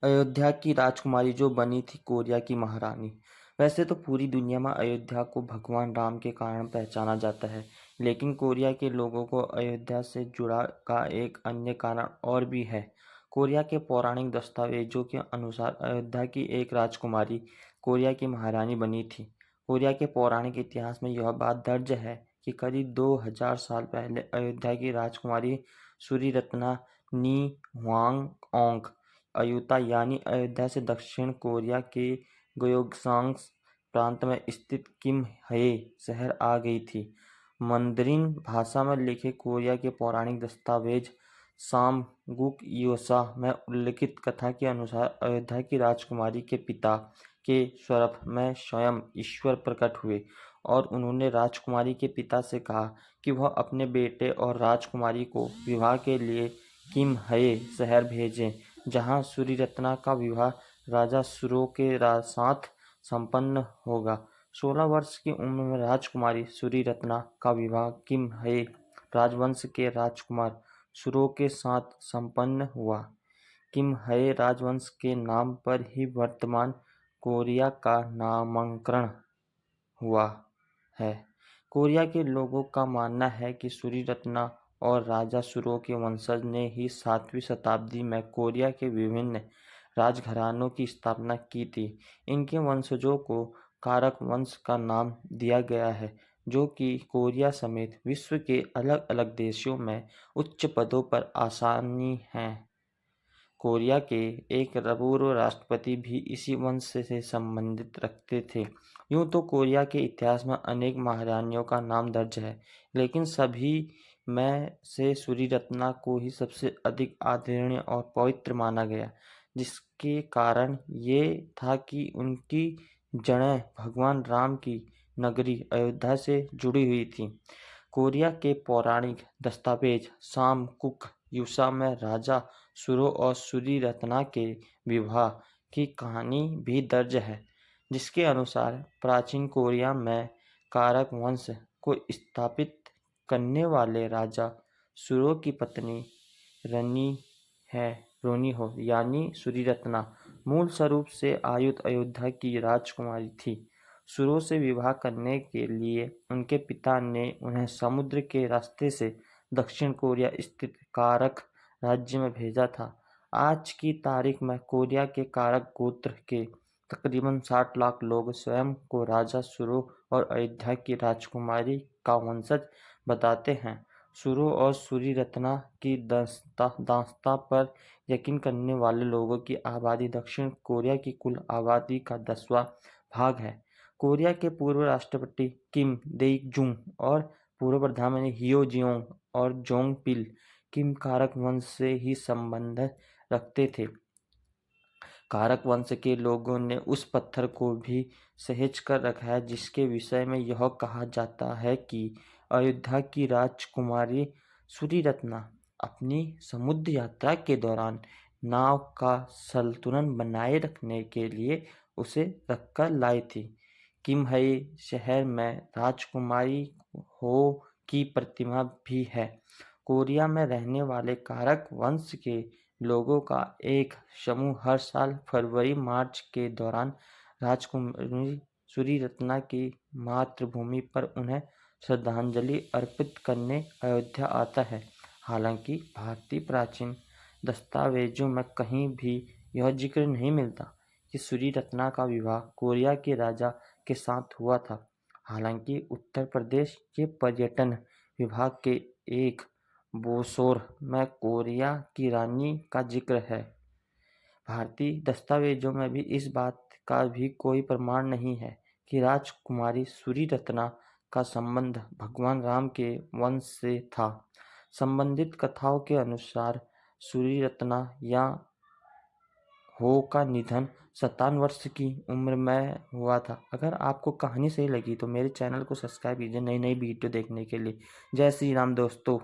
अयोध्या की राजकुमारी जो बनी थी कोरिया की महारानी। वैसे तो पूरी दुनिया में अयोध्या को भगवान राम के कारण पहचाना जाता है, लेकिन कोरिया के लोगों को अयोध्या से जुड़ा का एक अन्य कारण और भी है। कोरिया के पौराणिक दस्तावेजों के अनुसार अयोध्या की एक राजकुमारी कोरिया की महारानी बनी थी। कोरिया के पौराणिक इतिहास में यह बात दर्ज है कि करीब 2000 साल पहले अयोध्या की राजकुमारी सूरीरत्ना नी हुआंगओंग अयुता यानी अयोध्या से दक्षिण कोरिया के गयोग्सांग प्रांत में स्थित किमहये शहर आ गई थी। मंदरिन भाषा में लिखे कोरिया के पौराणिक दस्तावेज सामगुक योसा में उल्लिखित कथा के अनुसार अयोध्या की राजकुमारी के पिता के स्वरूप में स्वयं ईश्वर प्रकट हुए और उन्होंने राजकुमारी के पिता से कहा कि वह अपने बेटे और राजकुमारी को विवाह के लिए किमहये शहर भेजें, जहां सूरीरत्ना का विवाह राजा सुरो के साथ संपन्न होगा। 16 वर्ष की उम्र में राजकुमारी सूरीरत्ना का विवाह किमहये राजवंश के राजकुमार सुरो के साथ संपन्न हुआ। किमहये राजवंश के नाम पर ही वर्तमान कोरिया का नामकरण हुआ है। कोरिया के लोगों का मानना है कि सूरीरत्ना और राजा सुरो के वंशज ने ही 7वीं शताब्दी में कोरिया के विभिन्न राजघरानों की स्थापना की थी। इनके वंशजों को कारक वंश का नाम दिया गया है, जो कि कोरिया समेत विश्व के अलग-अलग देशों में उच्च पदों पर आसीन हैं। कोरिया के एक पूर्व राष्ट्रपति भी इसी वंश से संबंधित रखते थे। यूं तो कोरिया के इतिहास में अनेक महारानियों का नाम दर्ज है, लेकिन सभी में से सूरीरत्ना को ही सबसे अधिक आदरणीय और पवित्र माना गया, जिसके कारण ये था कि उनकी जड़ें भगवान राम की नगरी अयोध्या से जुड़ी हुई थीं। कोरिया के पौराणिक दस्तावेज सामकुक युसा में राजा सुरो और सूरीरत्ना के विवाह की कहानी भी दर्ज है, जिसके अनुसार प्राचीन कोरिया में कारक वंश को स्थापित करने वाले राजा सुरो की पत्नी रोनी हो यानी सूरीरत्ना मूल स्वरूप से अयोध्या की राजकुमारी थी। सुरो से विवाह करने के लिए उनके पिता ने उन्हें समुद्र के रास्ते से दक्षिण कोरिया स्थित कारक राज्य में भेजा था। आज की तारीख में कोरिया के कारक गोत्र के तकरीबन 60 लाख लोग स्वयं को राजा सुरो और अयोध्या की राजकुमारी का वंशज बताते हैं। सुरो और सूरीरत्ना की दास्तां पर यकीन करने वाले लोगों की आबादी दक्षिण कोरिया की कुल आबादी का 10वां भाग है। कोरिया के पूर्व राष्ट्रपति किम देई-जुंग और पूर्व प्रधानमंत्री हियो जियोंग और जोंग पिल किम कारक वंश से ही संबंध रखते थे। कारक वंश के लोगों ने उस पत्थर को भी सहेज कर रखा है जिसके विषय में यह कहा जाता है कि अयोध्या की राजकुमारी सूरीरत्ना अपनी समुद्र यात्रा के दौरान नाव का संतुलन बनाए रखने के लिए उसे रखकर लाई थी। किमहये शहर में राजकुमारी हो की प्रतिमा भी है। कोरिया में रहने वाले कारक वंश के लोगों का एक समूह हर साल फरवरी-मार्च के दौरान राजकुमारी सूरीरत्ना की मातृभूमि पर उन्हें श्रद्धांजलि अर्पित करने अयोध्या आता है। हालांकि भारतीय प्राचीन दस्तावेजों में कहीं भी यह जिक्र नहीं मिलता कि सूरीरत्ना का विवाह कोरिया के राजा के साथ हुआ था। हालांकि उत्तर प्रदेश के पर्यटन विभाग के एक ब्रोशर में कोरिया की रानी का जिक्र है। भारतीय दस्तावेजों में भी इस बात का भी कोई प्रमाण नहीं है कि राजकुमारी सूरीरत्ना का संबंध भगवान राम के वंश से था। संबंधित कथाओं के अनुसार सूरीरत्ना या हो का निधन 57 वर्ष की उम्र में हुआ था। अगर आपको कहानी सही लगी तो मेरे चैनल को सब्सक्राइब कीजिए नई नई वीडियो देखने के लिए। जय श्री राम दोस्तों।